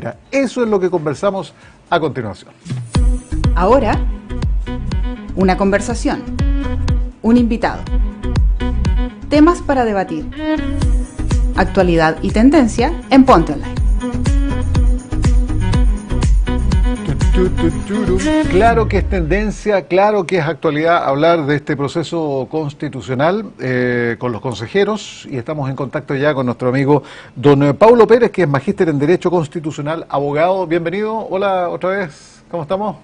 República. Eso es lo que conversamos a continuación. Ahora, una conversación, un invitado, temas para debatir, actualidad y tendencia en Ponte Online. Claro que es tendencia, claro que es actualidad hablar de este proceso constitucional con los consejeros, y estamos en contacto ya con nuestro amigo don Paulo Pérez, que es magíster en Derecho Constitucional, abogado. Bienvenido. Hola otra vez, ¿cómo estamos?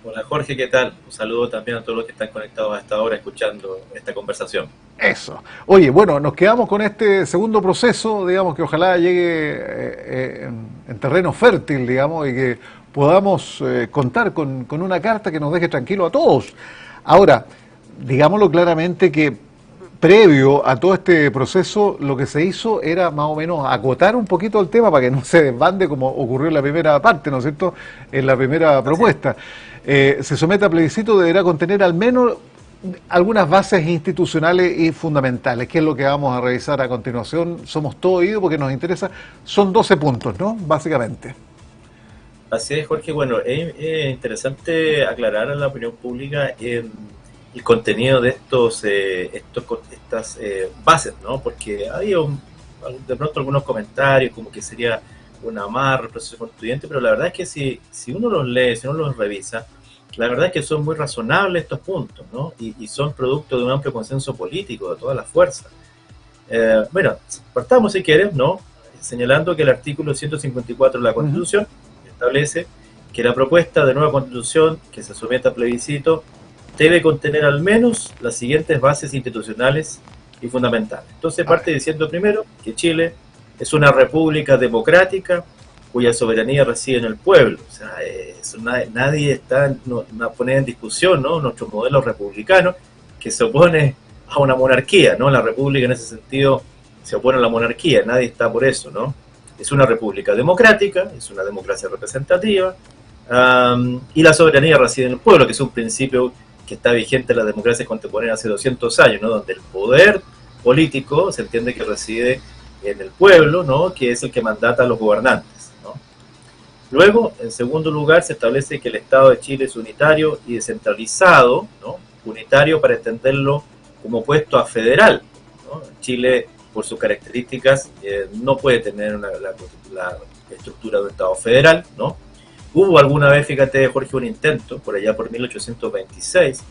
Hola Jorge, ¿qué tal? Un saludo también a todos los que están conectados a esta hora escuchando esta conversación. Eso. Oye, bueno, nos quedamos con este segundo proceso, digamos, que ojalá llegue en terreno fértil, digamos, y que podamos contar con una carta que nos deje tranquilo a todos. Ahora, digámoslo claramente que previo a todo este proceso, lo que se hizo era más o menos acotar un poquito el tema para que no se desbande como ocurrió en la primera parte, ¿no es cierto?, en la primera propuesta. Se somete a plebiscito, deberá contener al menos algunas bases institucionales y fundamentales, que es lo que vamos a revisar a continuación. Somos todo oído porque nos interesa. Son 12 puntos, ¿no?, básicamente. Así es, Jorge. Bueno, es interesante aclarar a la opinión pública el contenido de estas bases, ¿no? Porque había de pronto algunos comentarios como que sería una amarra el proceso constituyente, pero la verdad es que si uno los lee, si uno los revisa, la verdad es que son muy razonables estos puntos, ¿no? Y son producto de un amplio consenso político de todas las fuerzas. Bueno, partamos si quieres, ¿no?, señalando que el artículo 154 de la Constitución establece que la propuesta de nueva Constitución que se someta a plebiscito debe contener al menos las siguientes bases institucionales y fundamentales. Entonces parte diciendo primero que Chile es una república democrática cuya soberanía reside en el pueblo. O sea, eso nadie está a poner en discusión, ¿no?, nuestro modelo republicano, que se opone a una monarquía, ¿no? La república en ese sentido se opone a la monarquía, nadie está por eso, ¿no? Es una república democrática, es una democracia representativa, y la soberanía reside en el pueblo, que es un principio que está vigente en la democracia contemporánea hace 200 años, ¿no?, donde el poder político se entiende que reside en el pueblo, ¿no?, que es el que mandata a los gobernantes, ¿no? Luego, en segundo lugar, se establece que el Estado de Chile es unitario y descentralizado, ¿no?, unitario para entenderlo como opuesto a federal, ¿no? Chile, por sus características, no puede tener la estructura de un Estado federal, ¿no? Hubo alguna vez, fíjate, Jorge, un intento, por allá por 1826,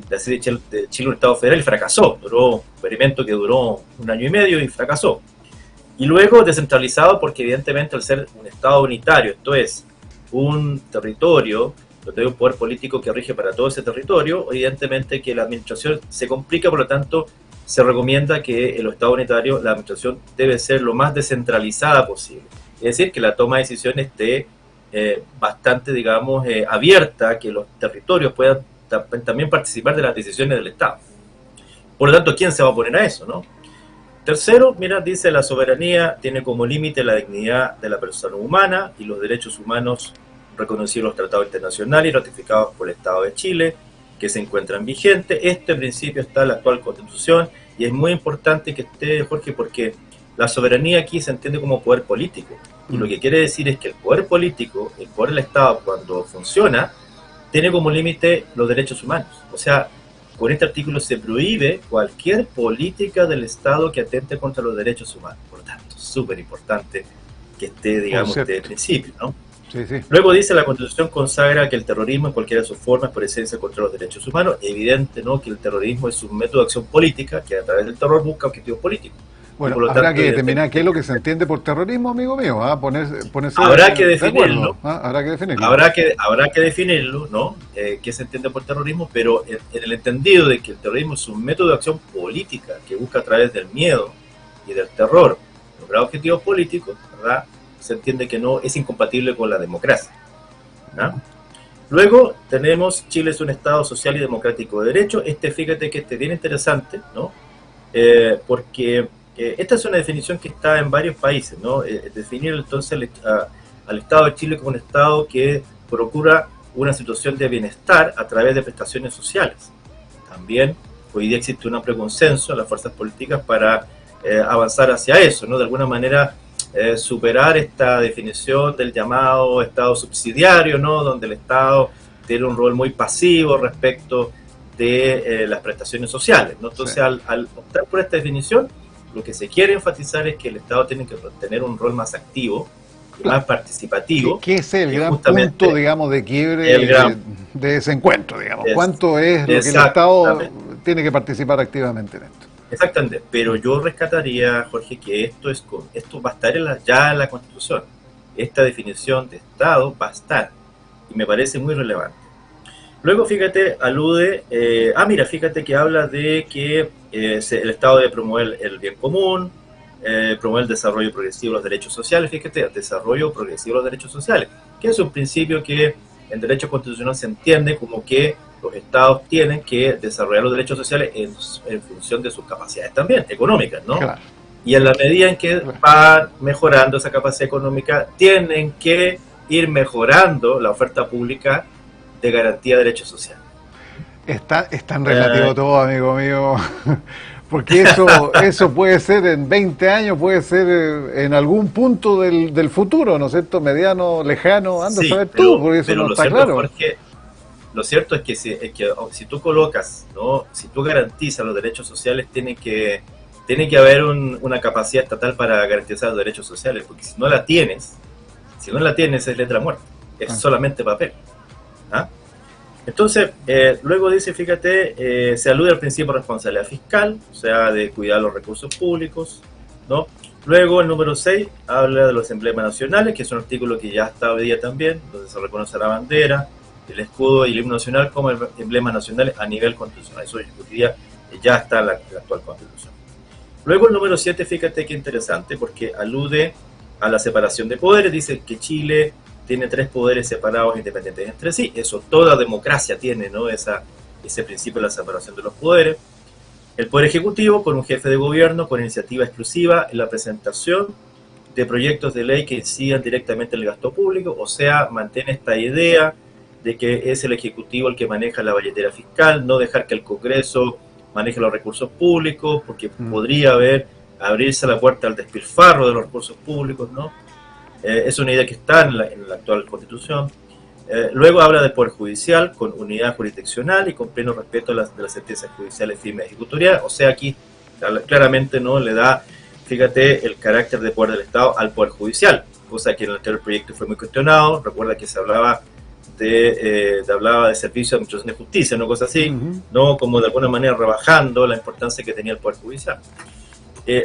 de hacer de Chile un Estado federal y fracasó. Duró un experimento que duró 1 año y medio y fracasó. Y luego descentralizado porque evidentemente al ser un Estado unitario, esto es, un territorio donde hay un poder político que rige para todo ese territorio, evidentemente que la administración se complica, por lo tanto se recomienda que en los Estados unitarios la administración debe ser lo más descentralizada posible. Es decir, que la toma de decisiones esté bastante, digamos, abierta, que los territorios puedan también participar de las decisiones del Estado. Por lo tanto, ¿quién se va a oponer a eso, no? Tercero, mira, dice la soberanía tiene como límite la dignidad de la persona humana y los derechos humanos reconocidos en los tratados internacionales y ratificados por el Estado de Chile, que se encuentran vigentes. Este principio está en la actual Constitución y es muy importante que esté, Jorge, porque la soberanía aquí se entiende como poder político. Y lo que quiere decir es que el poder político, el poder del Estado, cuando funciona, tiene como límite los derechos humanos. O sea, con este artículo se prohíbe cualquier política del Estado que atente contra los derechos humanos. Por lo tanto, súper importante que esté, digamos, este principio, ¿no? Sí, sí. Luego dice, la Constitución consagra que el terrorismo en cualquiera de sus formas por esencia contra los derechos humanos. Evidente, ¿no?, que el terrorismo es un método de acción política que a través del terror busca objetivos políticos. Bueno, habrá que determinar qué es lo que se entiende por terrorismo, amigo mío. Ponerse habrá que definirlo. Habrá que definirlo. Habrá que definirlo, ¿no? Qué se entiende por terrorismo, pero en el entendido de que el terrorismo es un método de acción política que busca a través del miedo y del terror lograr objetivos políticos, ¿verdad?, se entiende que no es incompatible con la democracia, ¿no? Luego tenemos Chile es un Estado social y democrático de derecho. Fíjate que es bien interesante, ¿no? Porque esta es una definición que está en varios países, ¿no? Definir entonces al Estado de Chile como un Estado que procura una situación de bienestar a través de prestaciones sociales. También hoy día existe un amplio consenso en las fuerzas políticas para avanzar hacia eso, ¿no? De alguna manera superar esta definición del llamado Estado subsidiario, ¿no? Donde el Estado tiene un rol muy pasivo respecto de las prestaciones sociales, ¿no? Entonces, sí, al optar por esta definición, lo que se quiere enfatizar es que el Estado tiene que tener un rol más activo, más participativo. ¿Qué es el gran punto, digamos, de quiebre de ese encuentro, digamos? ¿Cuánto es lo que el Estado tiene que participar activamente en esto? Exactamente, pero yo rescataría, Jorge, que esto va a estar ya en la Constitución. Esta definición de Estado va a estar, y me parece muy relevante. Luego, fíjate, fíjate que habla de que el Estado debe promover el bien común, promover el desarrollo progresivo de los derechos sociales. Fíjate, el desarrollo progresivo de los derechos sociales, que es un principio que en derecho constitucional se entiende como que los estados tienen que desarrollar los derechos sociales en función de sus capacidades también, económicas, ¿no? Claro. Y en la medida en que van mejorando esa capacidad económica, tienen que ir mejorando la oferta pública de garantía de derechos sociales. Es tan relativo todo, amigo mío, porque eso puede ser en 20 años, puede ser en algún punto del futuro, ¿no es cierto? Mediano, lejano, anda a saber tú, porque eso no está claro. Jorge, lo cierto es que si tú colocas, ¿no? Si tú garantizas los derechos sociales, tiene que haber una capacidad estatal para garantizar los derechos sociales, porque si no la tienes es letra muerta, es solamente papel. ¿Ah? Entonces, luego dice, fíjate, se alude al principio de responsabilidad fiscal, o sea, de cuidar los recursos públicos, ¿no? Luego, el número 6 habla de los emblemas nacionales, que es un artículo que ya está hoy día también, donde se reconoce la bandera, el escudo y el himno nacional como emblemas nacionales a nivel constitucional. Eso hoy día ya está en la actual Constitución. Luego, el número 7, fíjate qué interesante, porque alude a la separación de poderes, dice que Chile tiene 3 poderes separados independientes entre sí. Eso toda democracia tiene, ¿no? Ese principio de la separación de los poderes. El Poder Ejecutivo, con un jefe de gobierno, con iniciativa exclusiva en la presentación de proyectos de ley que incidan directamente en el gasto público, o sea, mantiene esta idea de que es el Ejecutivo el que maneja la billetera fiscal, no dejar que el Congreso maneje los recursos públicos, porque podría abrirse la puerta al despilfarro de los recursos públicos, ¿no? Es una idea que está en la actual Constitución. Luego habla del Poder Judicial con unidad jurisdiccional y con pleno respeto de las sentencias judiciales firmes ejecutorias. O sea, aquí claramente no le da, fíjate, el carácter de poder del Estado al Poder Judicial, cosa que en el anterior proyecto fue muy cuestionado. Recuerda que se hablaba de servicio de administración de justicia, no cosa así, no como de alguna manera rebajando la importancia que tenía el Poder Judicial.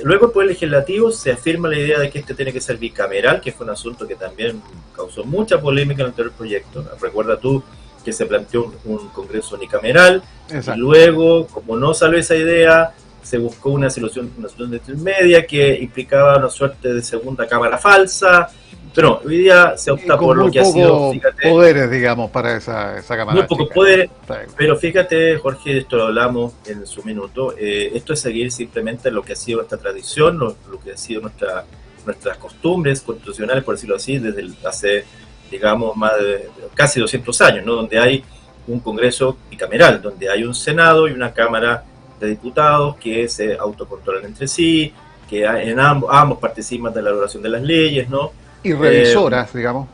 Luego el Poder Legislativo se afirma la idea de que este tiene que ser bicameral, que fue un asunto que también causó mucha polémica en el anterior proyecto. Recuerda tú que se planteó un Congreso unicameral. Exacto. Y luego, como no salió esa idea, se buscó una solución de intermedia que implicaba una suerte de segunda cámara falsa. Pero hoy día se opta por lo que ha sido, fíjate, poderes, digamos, para esa cámara. Muy pocos poderes, pero fíjate, Jorge, esto lo hablamos en su minuto, esto es seguir simplemente lo que ha sido nuestra tradición, lo que ha sido nuestras costumbres constitucionales, por decirlo así, desde hace, digamos, más de casi 200 años, ¿no? Donde hay un Congreso bicameral, donde hay un Senado y una Cámara de Diputados que se autocontrolan entre sí, que ambos participan de la elaboración de las leyes, ¿no? Y revisoras, digamos.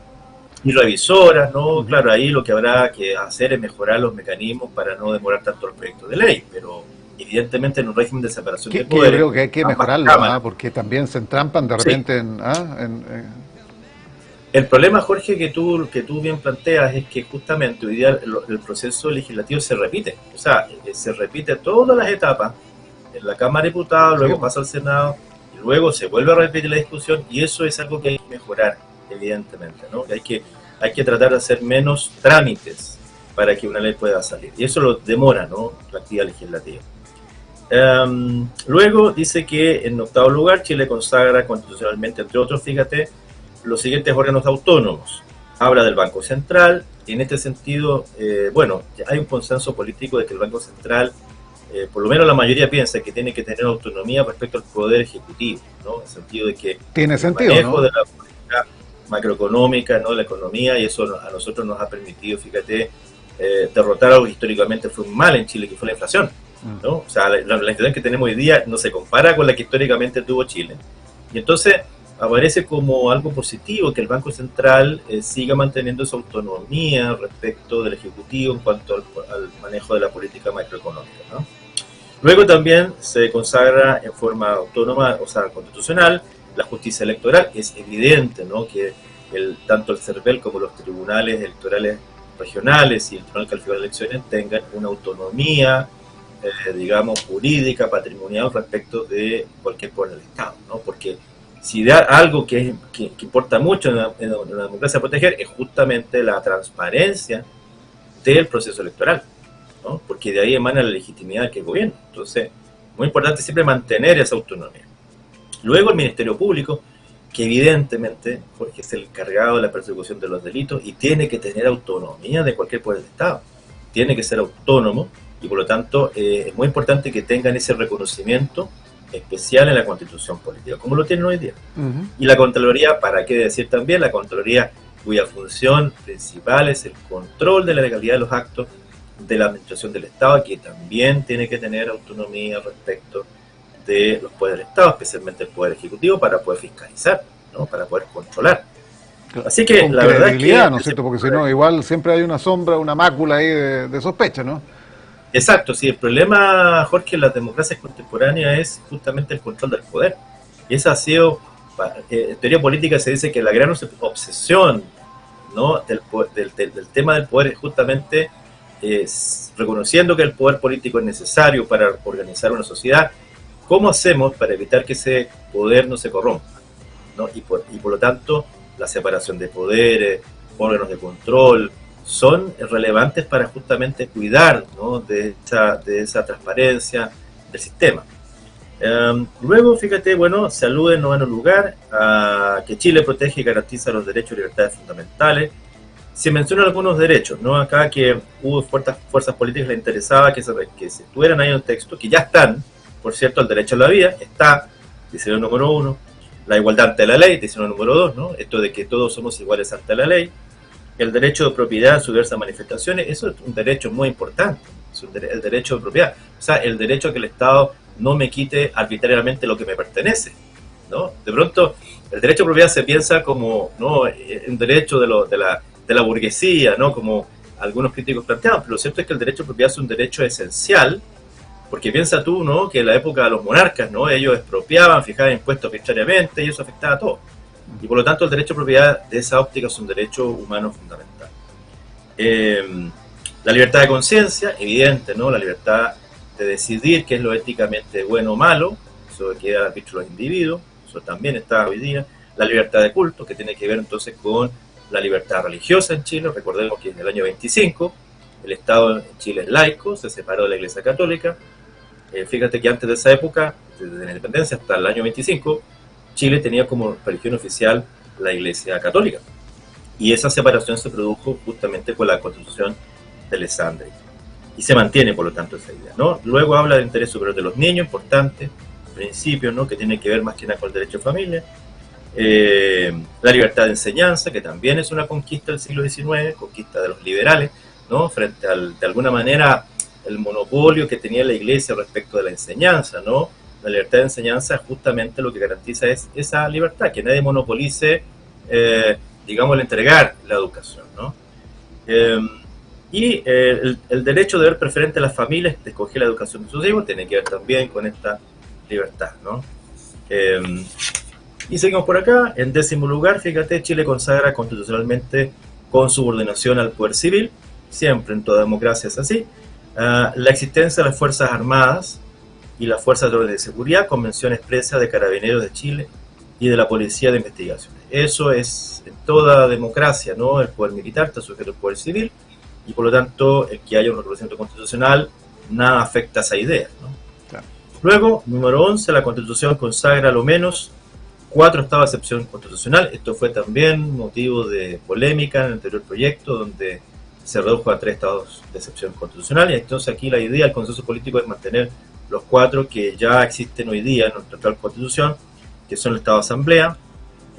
Y revisoras, ¿no? Claro, ahí lo que habrá que hacer es mejorar los mecanismos para no demorar tanto el proyecto de ley, pero evidentemente en un régimen de separación de poderes... Yo creo que hay que mejorarlo, porque también se entrampan de repente El problema, Jorge, que tú bien planteas es que justamente hoy día el proceso legislativo se repite. O sea, se repite todas las etapas en la Cámara de Diputados, luego pasa al Senado, luego se vuelve a repetir la discusión, y eso es algo que hay que mejorar, evidentemente, ¿no? Hay que tratar de hacer menos trámites para que una ley pueda salir, y eso lo demora, ¿no? La actividad legislativa. Luego dice que en octavo lugar Chile consagra constitucionalmente, entre otros, fíjate, los siguientes órganos autónomos. Habla del Banco Central, y en este sentido, hay un consenso político de que el Banco Central, por lo menos la mayoría piensa que tiene que tener autonomía respecto al poder ejecutivo, ¿no? En el sentido de que tiene sentido, el manejo, ¿no?, de la política macroeconómica, ¿no?, la economía, y eso a nosotros nos ha permitido, fíjate, derrotar algo que históricamente fue mal en Chile, que fue la inflación, ¿no? O sea, la inflación que tenemos hoy día no se compara con la que históricamente tuvo Chile. Y entonces, aparece como algo positivo que el Banco Central siga manteniendo su autonomía respecto del Ejecutivo en cuanto al manejo de la política macroeconómica, ¿no? Luego también se consagra en forma autónoma, o sea, constitucional, la justicia electoral. Es evidente, ¿no?, que tanto el CERVEL como los tribunales electorales regionales y el Tribunal Calificador de Elecciones tengan una autonomía, digamos, jurídica, patrimonial respecto de cualquier poder del Estado, ¿no? Porque si de algo que importa mucho en la democracia a proteger es justamente la transparencia del proceso electoral, ¿no? Porque de ahí emana la legitimidad que gobierna. Entonces, muy importante siempre mantener esa autonomía. Luego el Ministerio Público, que evidentemente, porque es el encargado de la persecución de los delitos y tiene que tener autonomía de cualquier poder del Estado, tiene que ser autónomo y por lo tanto es muy importante que tengan ese reconocimiento especial en la Constitución política, como lo tienen hoy día. Y la Contraloría, para qué decir también, la Contraloría cuya función principal es el control de la legalidad de los actos de la administración del Estado, que también tiene que tener autonomía respecto de los poderes del Estado, especialmente el Poder Ejecutivo, para poder fiscalizar, ¿no?, para poder controlar. Así que con la verdad es que... ¿no es cierto? Porque si no, igual siempre hay una sombra, una mácula ahí de sospecha, ¿no? Exacto, sí, el problema, Jorge, en las democracias contemporáneas es justamente el control del poder. Y esa ha sido, en teoría política se dice que la gran obsesión, ¿no?, del tema del poder es justamente reconociendo que el poder político es necesario para organizar una sociedad. ¿Cómo hacemos para evitar que ese poder no se corrompa, ¿no? Y por lo tanto, la separación de poderes, órganos de control, son relevantes para justamente cuidar, ¿no?, de esa transparencia del sistema. Luego, fíjate, bueno, se alude en noveno lugar a que Chile protege y garantiza los derechos y libertades fundamentales. Se mencionan algunos derechos, ¿no? Acá que hubo fuerzas políticas que les interesaba que se estuvieran ahí en el texto, que ya están. Por cierto, el derecho a la vida está, dice el número 1, la igualdad ante la ley, dice el número 2, ¿no?, esto de que todos somos iguales ante la ley, el derecho de propiedad en sus diversas manifestaciones. Eso es un derecho muy importante, el derecho de propiedad, o sea, el derecho a que el Estado no me quite arbitrariamente lo que me pertenece, ¿no? De pronto, el derecho de propiedad se piensa como, ¿no?, un derecho de la burguesía, ¿no?, como algunos críticos planteaban, pero lo cierto es que el derecho de propiedad es un derecho esencial. Porque piensa tú, ¿no?, que en la época de los monarcas, ¿no?, ellos expropiaban, fijaban impuestos arbitrariamente y eso afectaba a todo. Y por lo tanto el derecho de propiedad de esa óptica es un derecho humano fundamental. La libertad de conciencia, evidente, ¿no?, la libertad de decidir qué es lo éticamente bueno o malo, eso queda al arbitrio de los individuos, eso también está hoy día. La libertad de culto, que tiene que ver entonces con la libertad religiosa en Chile. Recordemos que en el año 25 el Estado en Chile es laico, se separó de la Iglesia Católica. Fíjate que antes de esa época, desde la independencia hasta el año 25, Chile tenía como religión oficial la Iglesia Católica. Y esa separación se produjo justamente con la Constitución de Alessandria. Y se mantiene, por lo tanto, esa idea, ¿no? Luego habla del interés superior de los niños, importante, principio, ¿no?, que tiene que ver más que nada con el derecho a familia. La libertad de enseñanza, que también es una conquista del siglo XIX, conquista de los liberales, ¿no?, frente de alguna manera el monopolio que tenía la Iglesia respecto de la enseñanza, ¿no? La libertad de enseñanza justamente lo que garantiza es esa libertad, que nadie monopolice, digamos, el entregar la educación, ¿no? Y el derecho de ver preferente a las familias de escoger la educación de sus hijos tiene que ver también con esta libertad, ¿no? Y seguimos por acá. En 10º lugar, fíjate, Chile consagra constitucionalmente con subordinación al poder civil, siempre en toda democracia es así, la existencia de las Fuerzas Armadas y las Fuerzas de Orden de Seguridad, convención expresa de Carabineros de Chile y de la Policía de Investigaciones. Eso es en toda democracia, ¿no? El poder militar está sujeto al poder civil y por lo tanto el que haya un reconocimiento constitucional nada afecta a esa idea, ¿no? Claro. Luego, número 11, la Constitución consagra a lo menos 4 estados de excepción constitucional. Esto fue también motivo de polémica en el anterior proyecto, donde se redujo a 3 estados de excepción constitucional. Y entonces aquí la idea, el consenso político es mantener los 4 que ya existen hoy día en nuestra actual Constitución, que son el estado de asamblea,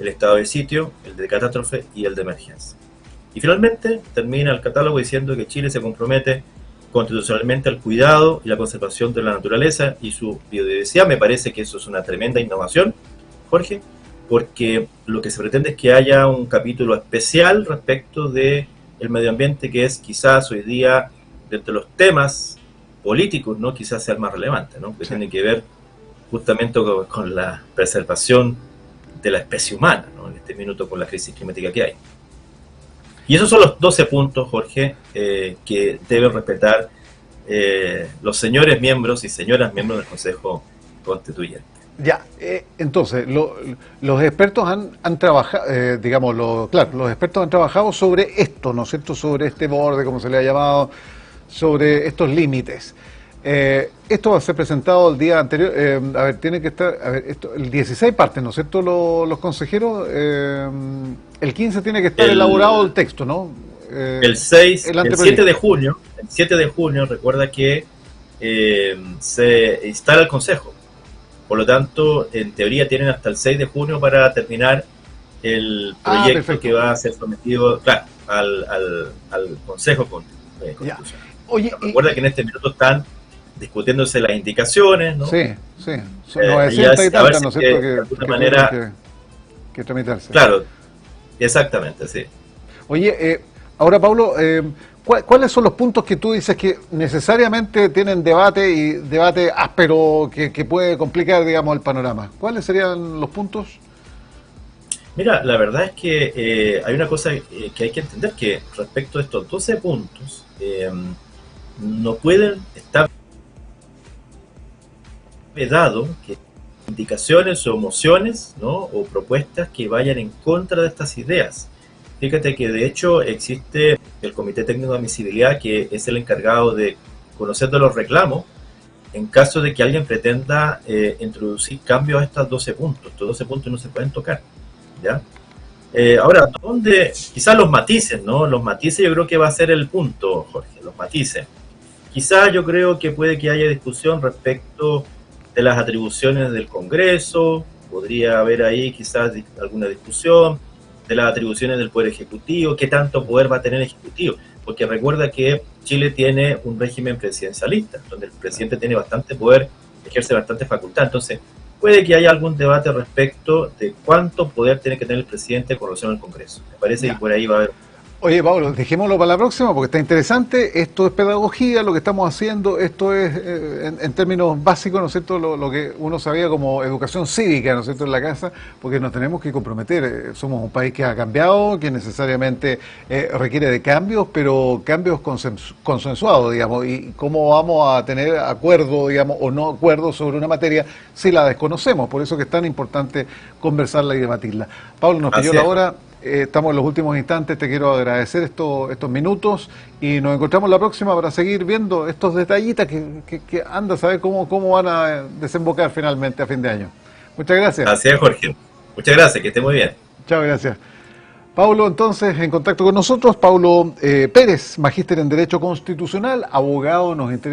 el estado de sitio, el de catástrofe y el de emergencia. Y finalmente termina el catálogo diciendo que Chile se compromete constitucionalmente al cuidado y la conservación de la naturaleza y su biodiversidad. Me parece que eso es una tremenda innovación, Jorge, porque lo que se pretende es que haya un capítulo especial respecto de el medio ambiente, que es quizás hoy día, de entre los temas políticos, ¿no? Quizás sea el más relevante, ¿no? Que tiene que ver justamente con la preservación de la especie humana, ¿no? En este minuto con la crisis climática que hay. Y esos son los 12 puntos, Jorge, que deben respetar los señores miembros y señoras miembros del Consejo Constituyente. Ya, entonces, los expertos han trabajado, digamos, los expertos han trabajado sobre esto, ¿no es cierto?, sobre este borde, como se le ha llamado, sobre estos límites. Esto va a ser presentado el día anterior, a ver, tiene que estar, a ver, el 16 partes, ¿no es cierto?, los consejeros, el 15 tiene que estar elaborado el texto, ¿no? El 7 de junio, recuerda que se instala el Consejo. Por lo tanto, en teoría tienen hasta el 6 de junio para terminar el proyecto que va a ser sometido, claro, al Consejo Constitucional. Oye, recuerda que en este minuto están discutiéndose las indicaciones, ¿no? Sí, sí. Son 900 y tantas, ¿no es cierto? De alguna manera que tramitarse. Claro, exactamente, sí. Oye, ahora, Pablo, ¿cuáles son los puntos que tú dices que necesariamente tienen debate y debate áspero que puede complicar, digamos, el panorama? ¿Cuáles serían los puntos? Mira, la verdad es que hay una cosa que hay que entender, que respecto a estos 12 puntos, no pueden estar vedado que indicaciones o mociones, ¿no?, o propuestas que vayan en contra de estas ideas. Fíjate que de hecho existe el Comité Técnico de Admisibilidad, que es el encargado de conocer de los reclamos en caso de que alguien pretenda introducir cambios a estos 12 puntos. Estos 12 puntos no se pueden tocar, ¿ya? Ahora, ¿dónde? Quizás los matices, ¿no? Los matices yo creo que va a ser el punto, Jorge, los matices. Quizás yo creo que puede que haya discusión respecto de las atribuciones del Congreso, podría haber ahí quizás alguna discusión de las atribuciones del Poder Ejecutivo, qué tanto poder va a tener el Ejecutivo, porque recuerda que Chile tiene un régimen presidencialista, donde el presidente tiene bastante poder, ejerce bastante facultad, entonces puede que haya algún debate respecto de cuánto poder tiene que tener el presidente con relación al Congreso. Me parece que por ahí va a haber... Oye, Pablo, dejémoslo para la próxima porque está interesante. Esto es pedagogía, lo que estamos haciendo. Esto es, en términos básicos, ¿no es cierto?, lo que uno sabía como educación cívica, ¿no es cierto?, en la casa, porque nos tenemos que comprometer. Somos un país que ha cambiado, que necesariamente requiere de cambios, pero cambios consensuados, digamos. Y cómo vamos a tener acuerdo, digamos, o no acuerdo sobre una materia si la desconocemos. Por eso que es tan importante conversarla y debatirla. Pablo, nos pidió la hora. Estamos en los últimos instantes, te quiero agradecer estos minutos y nos encontramos la próxima para seguir viendo estos detallitos que anda a saber cómo van a desembocar finalmente a fin de año. Muchas gracias. Así es, Jorge. Muchas gracias, que esté muy bien. Chao, gracias. Pablo, entonces, en contacto con nosotros, Pablo Pérez, magíster en Derecho Constitucional, abogado, nos interesa.